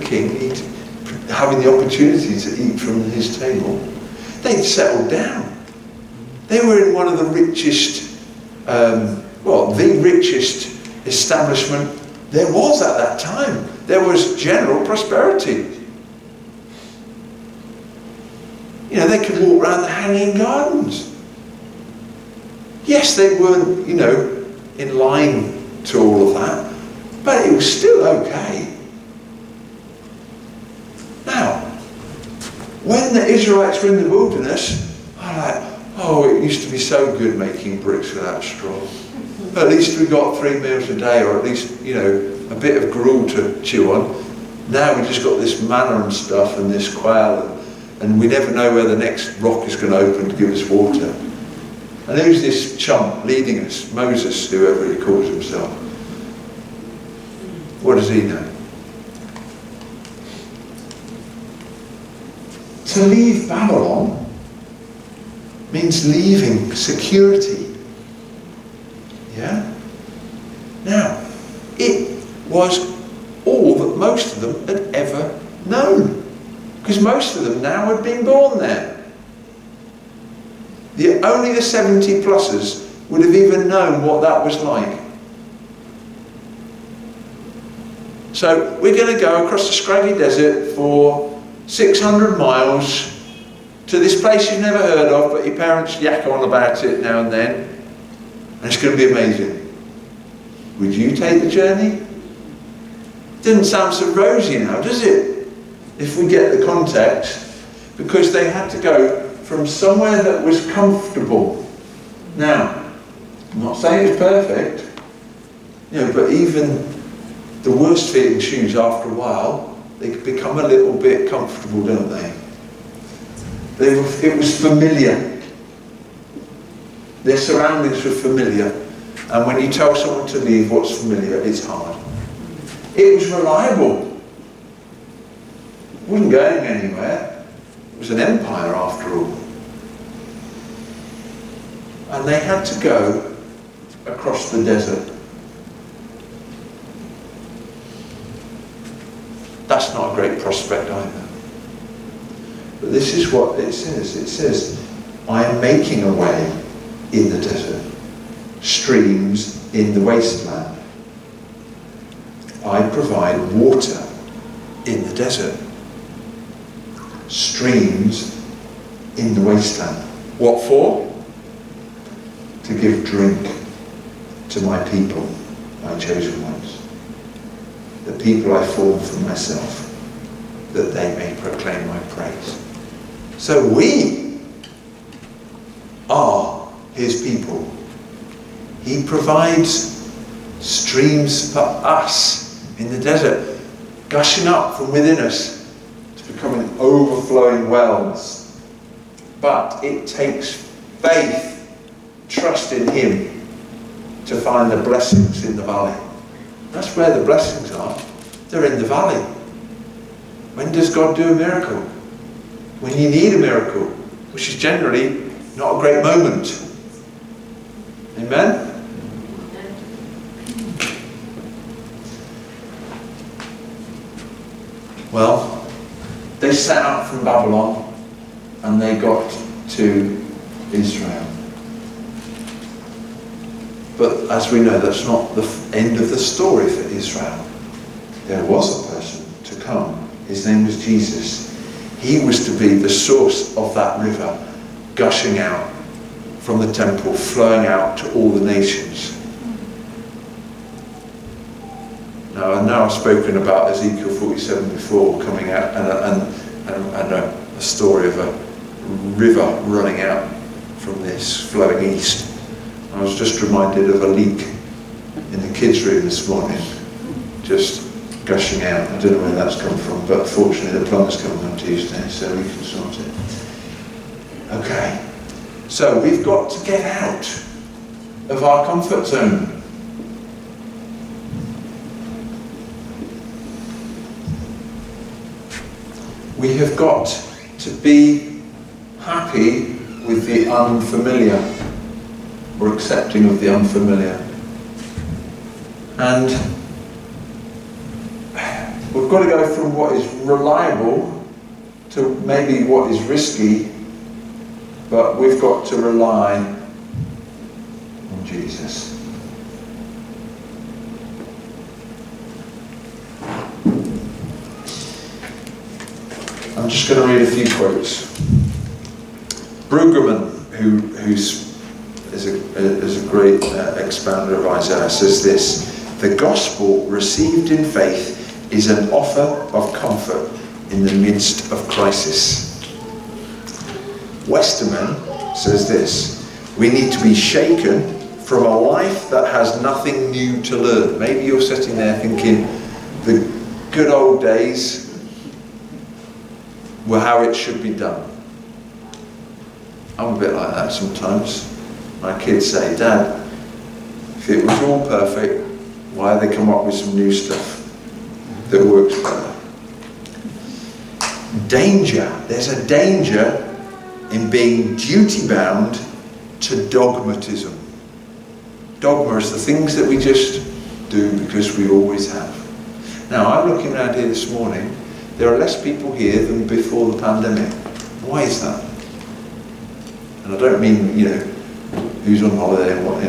king, having the opportunity to eat from his table, they'd settled down. They were in one of the richest, the richest establishment there was at that time. There was general prosperity. You know, they could walk around the hanging gardens. Yes, they weren't, in line to all of that, but it was still okay. Now, when the Israelites were in the wilderness, it used to be so good making bricks without straw. At least we got 3 meals a day, or at least, a bit of gruel to chew on. Now we just got this manna and stuff and this quail, and we never know where the next rock is going to open to give us water. And who's this chump leading us? Moses, whoever he calls himself. What does he know? To leave Babylon means leaving security. Yeah? Now, it was all that most of them had ever known. Because most of them now had been born there. Only the 70-plussers would have even known what that was like. So we're going to go across the scraggy desert for 600 miles to this place you've never heard of, but your parents yak on about it now and then, and it's going to be amazing. Would you take the journey? Didn't sound so rosy now, does it? If we get the context, because they had to go from somewhere that was comfortable. Now, I'm not saying it's perfect, but even the worst fitting shoes, after a while, they could become a little bit comfortable, don't they? It was familiar. Their surroundings were familiar. And when you tell someone to leave what's familiar, it's hard. It was reliable. It wasn't going anywhere. It was an empire after all. And they had to go across the desert. That's not a great prospect either. But this is what it says. It says, I am making a way in the desert, streams in the wasteland. I provide water in the desert, streams in the wasteland. What for? To give drink to my people, my chosen ones, the people I formed for myself, that they may proclaim my praise. So we are his people. He provides streams for us in the desert, gushing up from within us to becoming overflowing wells. But it takes faith, trust in him, to find the blessings in the valley. That's where the blessings are. They're in the valley. When does God do a miracle? When you need a miracle, which is generally not a great moment. Amen? Well, they set out from Babylon and they got to Israel. But as we know, that's not the end of the story for Israel. There was a person to come. His name was Jesus. He was to be the source of that river, gushing out from the temple, flowing out to all the nations. Now, I know I've spoken about Ezekiel 47 before, coming out, and a story of a river running out from this, flowing east. I was just reminded of a leak in the kids' room this morning, just gushing out. I don't know where that's come from, but fortunately the plumber's coming on Tuesday, so we can sort it. Okay, so we've got to get out of our comfort zone. We have got to be happy with the unfamiliar, or accepting of the unfamiliar. And we've got to go from what is reliable to maybe what is risky, but we've got to rely on Jesus. I'm just going to read a few quotes. Brueggemann, who is a great expounder of Isaiah, says this: "The gospel received in faith is an offer of comfort in the midst of crisis." Westerman says this: "We need to be shaken from a life that has nothing new to learn." Maybe you're sitting there thinking the good old days were how it should be done. I'm a bit like that sometimes. My kids say, "Dad, if it was all perfect, why have they come up with some new stuff that works better?" Danger. There's a danger in being duty-bound to dogmatism. Dogma is the things that we just do because we always have. Now, I'm looking around here this morning. There are less people here than before the pandemic. Why is that? And I don't mean, who's on holiday and what.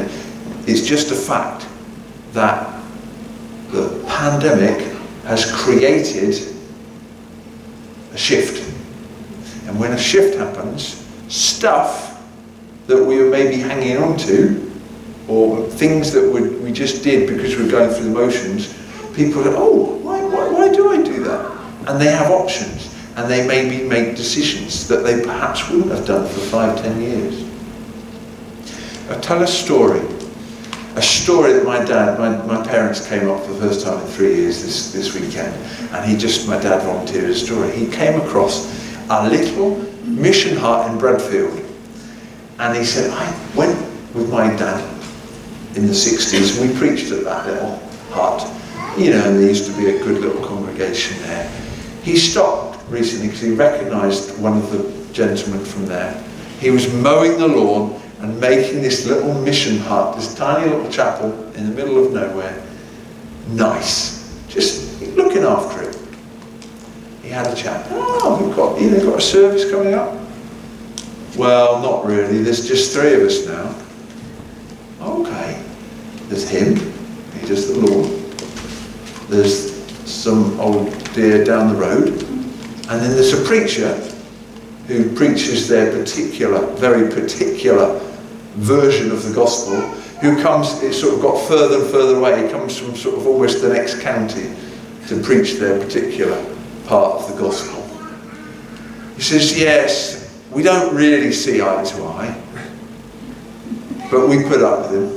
It's just a fact that the pandemic has created a shift. And when a shift happens, stuff that we were maybe hanging on to, or things that we just did because we're going through the motions, people go, "Oh, why do I do that?" And they have options, and they maybe make decisions that they perhaps wouldn't have done for 5-10 years. I'll tell a story that my parents came up for the first time in 3 years this weekend, and my dad volunteered a story. He came across a little mission hut in Bradfield, and he said, "I went with my dad in the 60s, and we preached at that little hut, and there used to be a good little congregation there." He stopped recently because he recognised one of the gentlemen from there. He was mowing the lawn and making this little mission hut, this tiny little chapel in the middle of nowhere, nice, just looking after it. He had a chat. "Oh, we've got a service coming up?" "Well, not really. There's just 3 of us now." "Okay." There's him. He does the lawn. There's some old dear down the road, and then there's a preacher who preaches their very particular version of the gospel, who comes, it's sort of got further and further away. He comes from sort of almost the next county to preach their particular part of the gospel. He says, "Yes, we don't really see eye to eye, but we put up with him."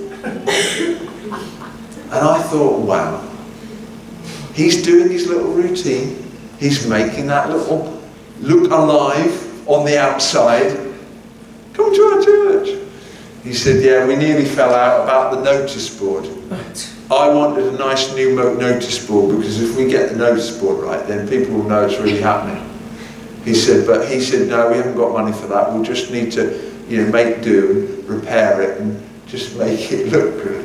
And I thought, wow. He's doing his little routine. He's making that little look alive on the outside. "Come to our church." He said, "Yeah, we nearly fell out about the notice board. I wanted a nice new notice board because if we get the notice board right, then people will know it's really happening." He said, "No, we haven't got money for that. We'll just need to, make do and repair it and just make it look good."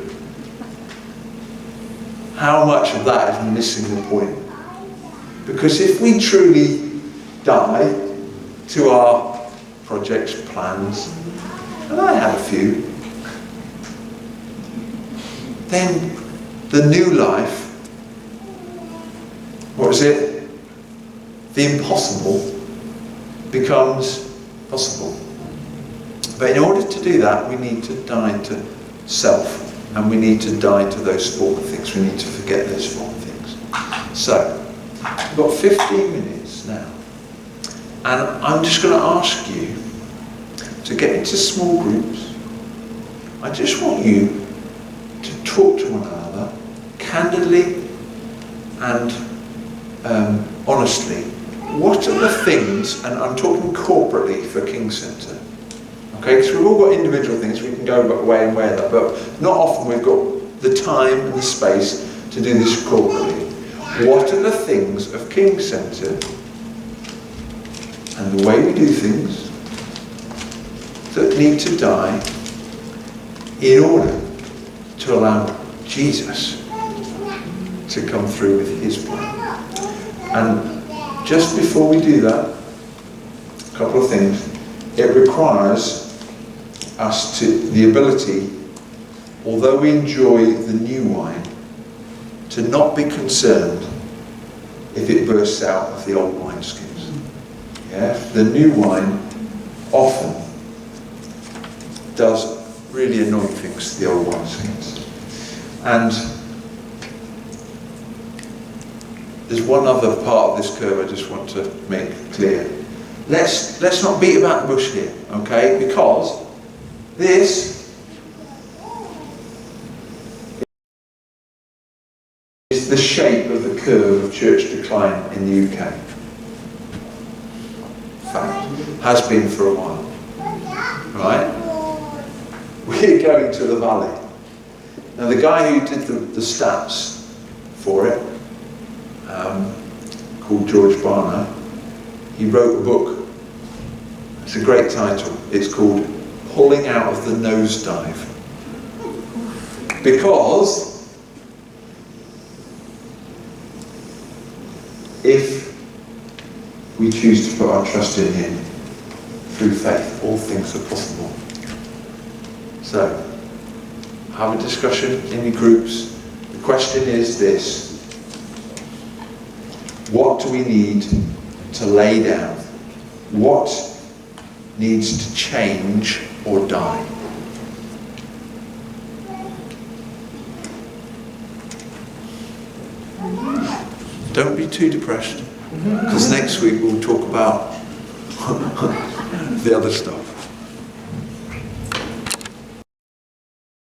How much of that is missing the point? Because if we truly die to our projects, plans, and I had a few, then the new life, the impossible becomes possible. But in order to do that, we need to die to self. And we need to die to those former things. We need to forget those former things. So, we've got 15 minutes now. And I'm just going to ask you to get into small groups. I just want you to talk to one another candidly and honestly. What are the things, and I'm talking corporately for King Centre, okay, because we've all got individual things, we can go away and wear that, but not often we've got the time and the space to do this corporately. What are the things of King Centre and the way we do things that need to die in order to allow Jesus to come through with his plan? And just before we do that, a couple of things. It requires us the ability, although we enjoy the new wine, to not be concerned if it bursts out of the old wineskins. Yeah? The new wine often does really annoying things to the old wineskins. And there's one other part of this curve I just want to make clear. Let's not beat about the bush here, okay? Because this is the shape of the curve of church decline in the UK. In fact, has been for a while. Right? We're going to the valley. Now the guy who did the stats for it, called George Barner, he wrote a book. It's a great title. It's called Pulling Out of the Nosedive. Because if we choose to put our trust in him through faith, all things are possible. So, have a discussion in your groups. The question is this: what do we need to lay down? What needs to change or die? Don't be too depressed, because next week we'll talk about the other stuff.